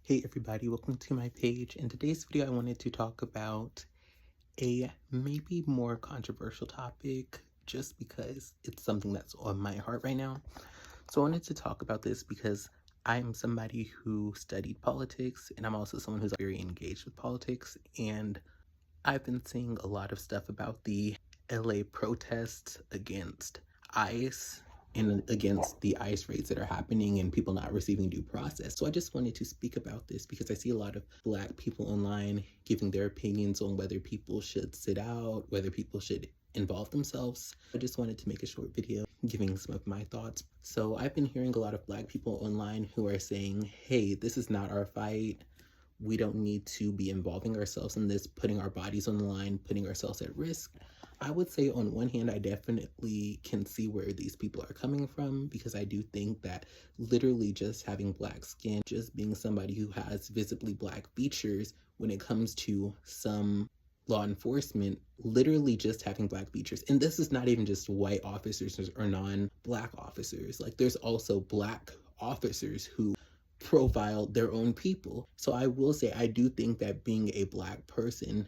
Hey everybody, welcome to my page. In today's video, I wanted to talk about a maybe more controversial topic just because it's something that's on my heart right now. So I wanted to talk about this because I'm somebody who studied politics and I'm also someone who's very engaged with politics. And I've been seeing a lot of stuff about the LA protests against ICE and against the ICE raids that are happening and people not receiving due process. So I just wanted to speak about this because I see a lot of Black people online giving their opinions on whether people should sit out, whether people should involve themselves. I just wanted to make a short video giving some of my thoughts. So I've been hearing a lot of Black people online who are saying, hey, this is not our fight. We don't need to be involving ourselves in this, putting our bodies on the line, putting ourselves at risk. I would say on one hand, I definitely can see where these people are coming from because I do think that literally just having Black skin, just being somebody who has visibly Black features when it comes to some law enforcement, literally just having Black features. And this is not even just white officers or non-Black officers. Like there's also Black officers who profile their own people. So I will say I do think that being a Black person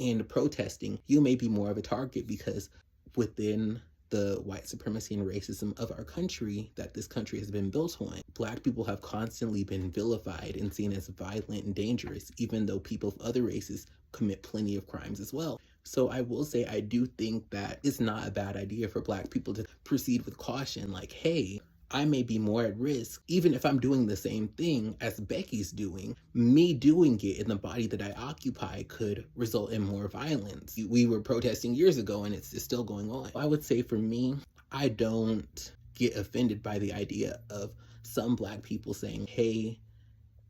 and protesting, you may be more of a target because within the white supremacy and racism of our country that this country has been built on, Black people have constantly been vilified and seen as violent and dangerous, even though people of other races commit plenty of crimes as well. So I will say I do think that it's not a bad idea for Black people to proceed with caution, like, hey, I may be more at risk, even if I'm doing the same thing as Becky's doing. Me doing it in the body that I occupy could result in more violence. We were protesting years ago and it's still going on. I would say for me, I don't get offended by the idea of some Black people saying, hey,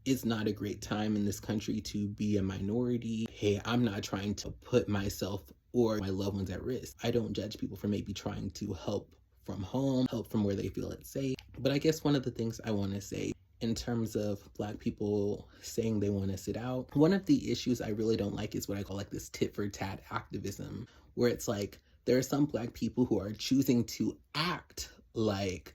it's not a great time in this country to be a minority. Hey, I'm not trying to put myself or my loved ones at risk. I don't judge people for maybe trying to help from home, help from where they feel it's safe. But I guess one of the things I want to say in terms of Black people saying they want to sit out, one of the issues I really don't like is what I call like this tit for tat activism, where it's like there are some Black people who are choosing to act like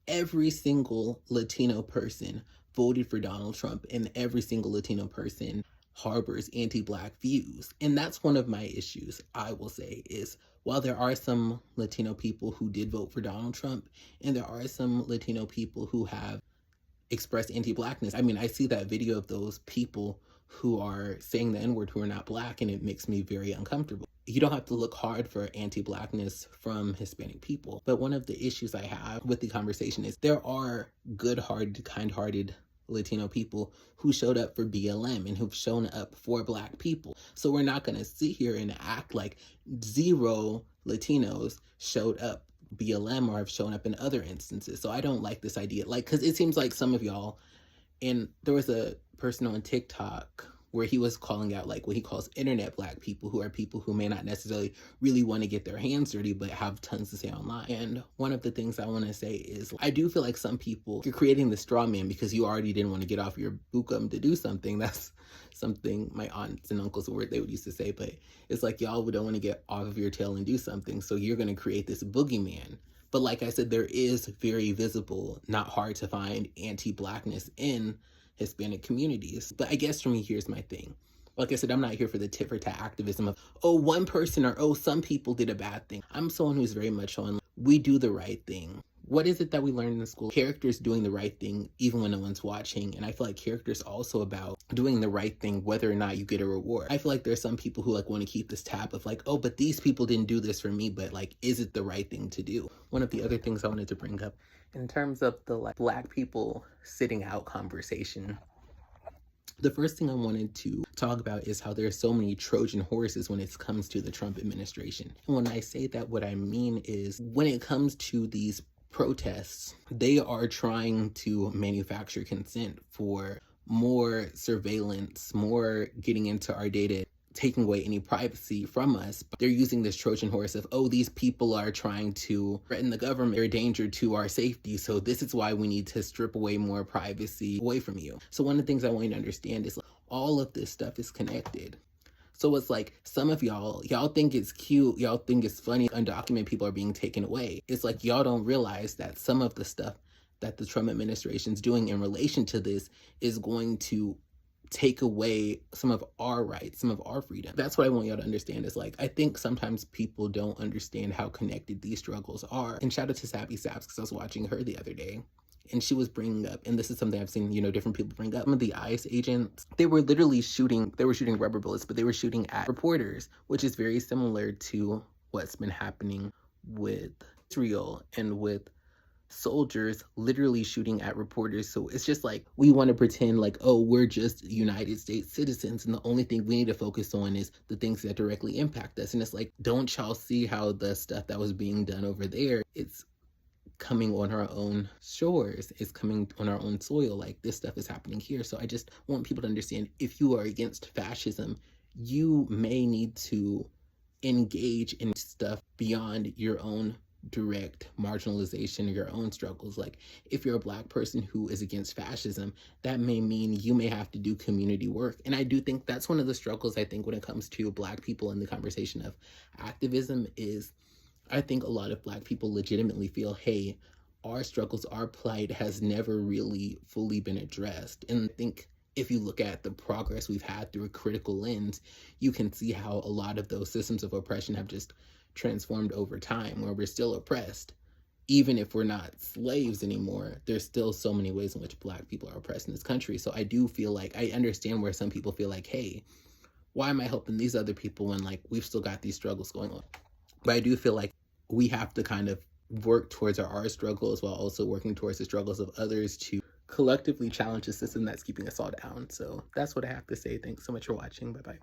every single Latino person voted for Donald Trump and every single Latino person harbors anti-Black views. And that's one of my issues, I will say, is while there are some Latino people who did vote for Donald Trump, and there are some Latino people who have expressed anti-Blackness, I mean, I see that video of those people who are saying the N-word who are not Black, and it makes me very uncomfortable. You don't have to look hard for anti-Blackness from Hispanic people. But one of the issues I have with the conversation is there are good-hearted, kind-hearted Latino people who showed up for BLM and who've shown up for Black people. So we're not going to sit here and act like zero Latinos showed up BLM or have shown up in other instances. So I don't like this idea, like, because it seems like some of y'all, and there was a person on TikTok where he was calling out like what he calls internet Black people, who are people who may not necessarily really want to get their hands dirty but have tons to say online. And one of the things I want to say is I do feel like some people, you're creating the straw man because you already didn't want to get off your bukum to do something. That's something my aunts and uncles they would used to say, but it's like y'all don't want to get off of your tail and do something, so you're going to create this boogeyman. But like I said, there is very visible, not hard to find anti-Blackness in Hispanic communities. But I guess for me, here's my thing. Like I said, I'm not here for the tit for tat activism of, oh, one person or, oh, some people did a bad thing. I'm someone who's very much on, we do the right thing. What is it that we learn in school? Characters doing the right thing even when no one's watching. And I feel like character's also about doing the right thing whether or not you get a reward. I feel like there's some people who like want to keep this tab of like, oh, but these people didn't do this for me, but like, is it the right thing to do? One of the other things I wanted to bring up in terms of the like Black people sitting out conversation, the first thing I wanted to talk about is how there's so many Trojan horses when it comes to the Trump administration. And when I say that, what I mean is when it comes to these protests, they are trying to manufacture consent for more surveillance, more getting into our data, taking away any privacy from us. But they're using this Trojan horse of, oh, these people are trying to threaten the government, they're a danger to our safety, so this is why we need to strip away more privacy away from you. So one of the things I want you to understand is like, all of this stuff is connected. So it's like some of y'all think it's cute, y'all think it's funny, undocumented people are being taken away. It's like y'all don't realize that some of the stuff that the Trump administration is doing in relation to this is going to take away some of our rights, some of our freedom. That's what I want y'all to understand is like, I think sometimes people don't understand how connected these struggles are. And shout out to Sappy Saps, because I was watching her the other day and she was bringing up, and this is something I've seen, different people bring up, some of the ICE agents, they were literally shooting rubber bullets, but they were shooting at reporters, which is very similar to what's been happening with Israel and with soldiers literally shooting at reporters. So it's just like, we want to pretend like, oh, we're just United States citizens and the only thing we need to focus on is the things that directly impact us. And it's like, don't y'all see how the stuff that was being done over there, it's coming on our own shores, it's coming on our own soil. Like, this stuff is happening here. So I just want people to understand, if you are against fascism, you may need to engage in stuff beyond your own direct marginalization or your own struggles. Like, if you're a Black person who is against fascism, that may mean you may have to do community work. And I do think that's one of the struggles, I think, when it comes to Black people in the conversation of activism is, I think a lot of Black people legitimately feel, hey, our struggles, our plight has never really fully been addressed. And I think if you look at the progress we've had through a critical lens, you can see how a lot of those systems of oppression have just transformed over time, where we're still oppressed. Even if we're not slaves anymore, there's still so many ways in which Black people are oppressed in this country. So I do feel like, I understand where some people feel like, hey, why am I helping these other people when like we've still got these struggles going on? But I do feel like we have to kind of work towards our struggles while also working towards the struggles of others to collectively challenge the system that's keeping us all down. So that's what I have to say. Thanks so much for watching. Bye-bye.